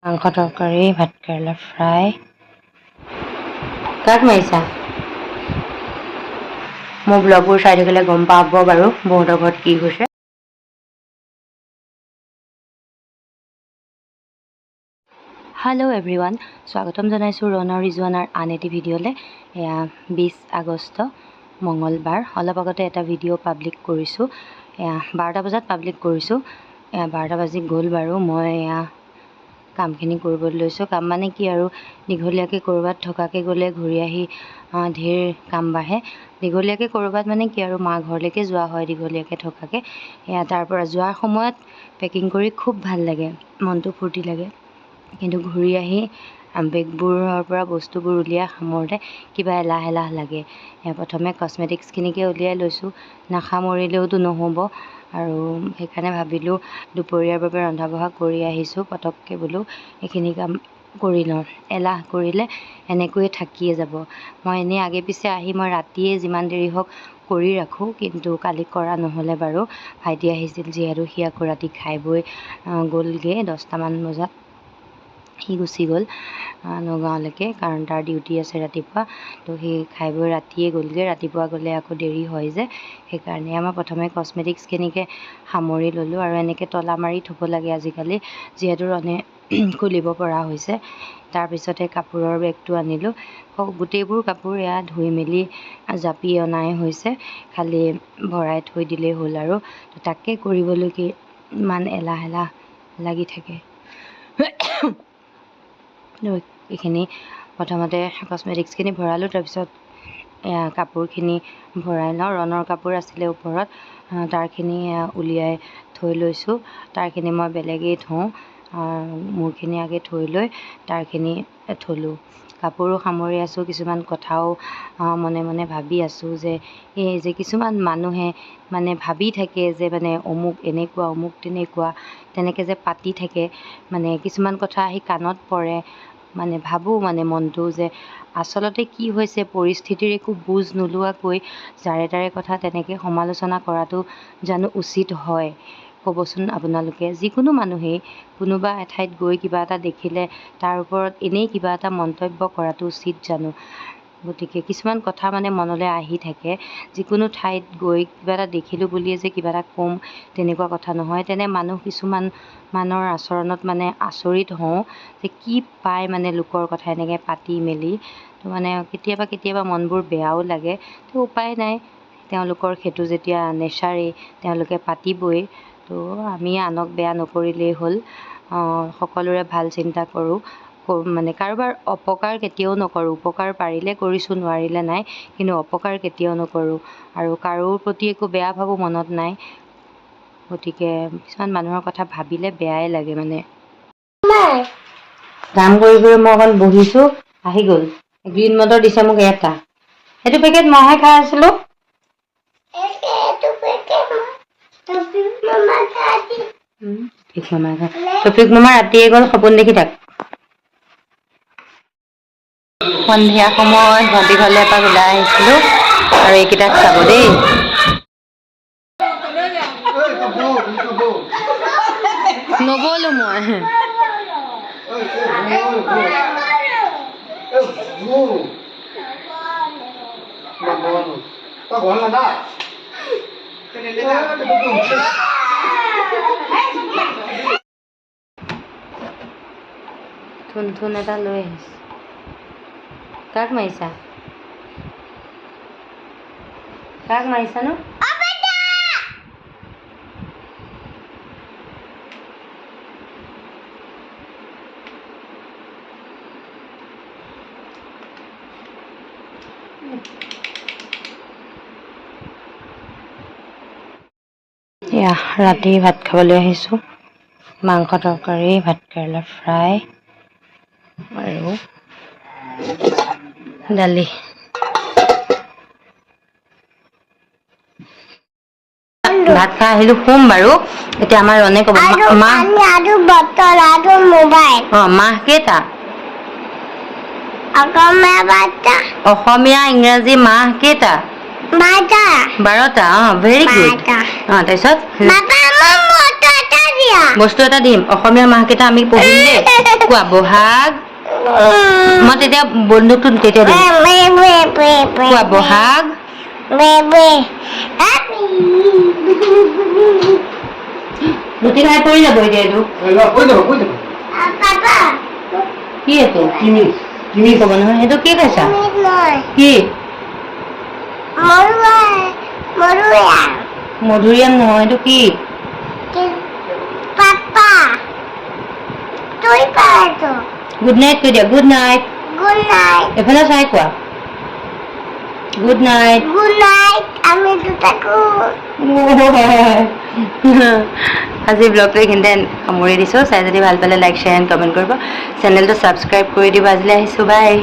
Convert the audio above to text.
মাংস তৰকাৰী, ভাতকেৰেলা ফ্ৰাই। কাক মাৰিছা? মোৰ ব্লগবোৰ চাই থাকিলে গম পাব বাৰু বহুতৰ ঘৰত কি হৈছে। হেল্ল' এভৰিৱান, স্বাগতম জনাইছোঁ ৰণ ৰিজৱানাৰ আন এটি ভিডিঅ'লৈ। এয়া 20 আগষ্ট মঙলবাৰ। অলপ আগতে এটা ভিডিঅ' পাব্লিক কৰিছোঁ। এয়া 12টা বজাত পাব্লিক কৰিছোঁ। 12টা বাজি গ'ল বাৰু। মই এয়া কামখিনি কৰিবলৈ লৈছোঁ। কাম মানে কি আৰু, দীঘলীয়াকৈ ক'ৰবাত থকাকৈ গ'লে ঘূৰি আহি ঢেৰ কাম বাঢ়ে। দীঘলীয়াকৈ ক'ৰবাত মানে কি আৰু, মা ঘৰলৈকে যোৱা হয় দীঘলীয়াকৈ থকাকৈ। এয়া তাৰ পৰা যোৱাৰ সময়ত পেকিং কৰি খুব ভাল লাগে, মনটো ফূৰ্তি লাগে। কিন্তু ঘূৰি আহি বেগবোৰৰ পৰা বস্তুবোৰ উলিয়াই সামৰোঁতে কিবা এলাহ এলাহ লাগে। প্ৰথমে কছমেটিক্সখিনিকে উলিয়াই লৈছোঁ। নাসামৰিলেওতো নহ'ব, আৰু সেইকাৰণে ভাবিলোঁ দুপৰীয়াৰ বাবে ৰন্ধা বঢ়া কৰি আহিছোঁ, পটককৈ বোলো এইখিনি কাম কৰি লওঁ। এলাহ কৰিলে এনেকৈয়ে থাকিয়ে যাব। মই এনেই আগে পিছে আহি মই ৰাতিয়ে যিমান দেৰি হওক কৰি ৰাখোঁ, কিন্তু কালি কৰা নহ'লে বাৰু। ভাইটি আহিছিল যিহেতু, সি আকৌ ৰাতি খাই বৈ গ'লগৈ 10টামান বজাত। সি গুচি গ'ল নগাঁৱলৈকে, কাৰণ তাৰ ডিউটি আছে ৰাতিপুৱা। তো সি খাই বৈ ৰাতিয়ে গ'লগৈ। ৰাতিপুৱা গ'লে আকৌ দেৰি হয় যে, সেইকাৰণে আমাৰ প্ৰথমে কছমেটিক্সখিনিকে সামৰি ল'লোঁ। আৰু এনেকৈ তলা মাৰি থ'ব লাগে আজিকালি, যিহেতু ৰনে খুলিব পৰা হৈছে। তাৰপিছতে কাপোৰৰ বেগটো আনিলোঁ। গোটেইবোৰ কাপোৰ এয়া ধুই মেলি জাপি অনাই হৈছে, খালি ভৰাই থৈ দিলেই হ'ল। আৰু তাকে কৰিবলৈকে ইমান এলাহ এলাহ লাগি থাকে। এইখিনি প্ৰথমতে কছমেটিক্সখিনি ভৰালোঁ, তাৰপিছত এয়া কাপোৰখিনি ভৰাই লওঁ। ৰণৰ কাপোৰ আছিলে ওপৰত, তাৰখিনি উলিয়াই থৈ লৈছোঁ। তাৰখিনি মই বেলেগেই থওঁ, মোৰখিনি আগে থৈ লৈ তাৰখিনি থ'লোঁ। কাপোৰো সামৰি আছোঁ। কিছুমান কথাও মনে মনে ভাবি আছোঁ যে এই যে কিছুমান মানুহে মানে ভাবি থাকে যে মানে অমুক এনেকুৱা অমুক তেনেকুৱা, তেনেকৈ যে পাতি থাকে, মানে কিছুমান কথা আহি কাণত পৰে। মানে ভাবোঁ মানে মনটো যে আচলতে কি হৈছে, পৰিস্থিতিৰ একো বুজ নোলোৱাকৈ যাৰে তাৰে কথা তেনেকৈ সমালোচনা কৰাটো জানো উচিত হয়? ক'বচোন আপোনালোকে। যিকোনো মানুহেই কোনোবা এঠাইত গৈ কিবা এটা দেখিলে তাৰ ওপৰত এনেই কিবা এটা মন্তব্য কৰাটো উচিত জানো? গতিকে কিছুমান কথা মানে মনলৈ আহি থাকে। যিকোনো ঠাইত গৈ কিবা এটা দেখিলোঁ বুলিয়ে যে কিবা এটা ক'ম, তেনেকুৱা কথা নহয়। তেনে মানুহ কিছুমানৰ আচৰণত মানে আচৰিত হওঁ যে কি পায় মানে লোকৰ কথা এনেকৈ পাতি মেলি। তো মানে কেতিয়াবা মনবোৰ বেয়াও লাগে। তো উপায় নাই, তেওঁলোকৰ সেইটো যেতিয়া নেচাৰেই, তেওঁলোকে পাতিবই। তো আমি আনক বেয়া নকৰিলেই হ'ল। সকলোৰে ভাল চিন্তা কৰোঁ, মানে কাৰোবাৰ অপকাৰ কেতিয়াও নকৰোঁ। উপকাৰ পাৰিলে কৰিছোঁ, নোৱাৰিলে নাই, কিন্তু অপকাৰ কেতিয়াও নকৰোঁ। আৰু কাৰোৰ প্ৰতি একো বেয়া ভাবোঁ মনত নাই। গতিকে কিছুমান মানুহৰ কথা ভাবিলে বেয়াই লাগে মানে। কাম কৰি কৰি মই অকণ বহিছোঁ, আহি গ'ল। গ্ৰীণ মটৰ দিছে মোক এটা। সেইটো পেকেট মইহে খাই আছিলোঁ। টপিক মামা ৰাতিয়ে গ'ল, সপোন দেখি থাক। সন্ধিয়া সময়ত ভণ্টি ঘৰলৈ এপাক ওলাই আহিছিলোঁ, আৰু এইকেইটাক চাব দেই। নগ'লো মই। থুন এটা লৈ আহিছোঁ। কাক মাৰিছা? কাক মাৰিছানো? এয়া ৰাতি ভাত খাবলৈ আহিছোঁ। মাংস তৰকাৰী, ভাতকেৰেলা ফ্ৰাই আৰু দালি। ভাত খাই আহিলোঁ, শুম বাৰু। এতিয়া আমাৰ ৰনে ক'ব মাহ কেইটা? অসমীয়া ইংৰাজী মাহ কেইটা? 12টা। Very good. তাৰপিছত বাবা মোক মটো এটা দিয়া বস্তু এটা দিম অসমীয়া মাহকেইটা আমি পঢ়িম দেই কোৱা বহাগ মই তেতিয়া বন্দুকটো তেতিয়া দিম কোৱা বহাগ ৰুটি খাই পৰি যাব এতিয়া এইটো কি এইটো কি ক'ব নহয় সেইটো কি খাইছা কি মধুৰিআম নহয় এইটো কি গুড নাইট কৈ দিয়া গুড নাইট এফালে চাই কোৱা গুড নাইট আমি দুটাকো আজি ব্লগটো এইখিনিতে সামৰি দিছোঁ চাই যদি ভাল পালে লাইক শ্বেয়াৰ এণ্ড কমেণ্ট কৰিব চেনেলটো ছাবস্ক্ৰাইব কৰি দিব আজিলৈ আহিছোঁ বাই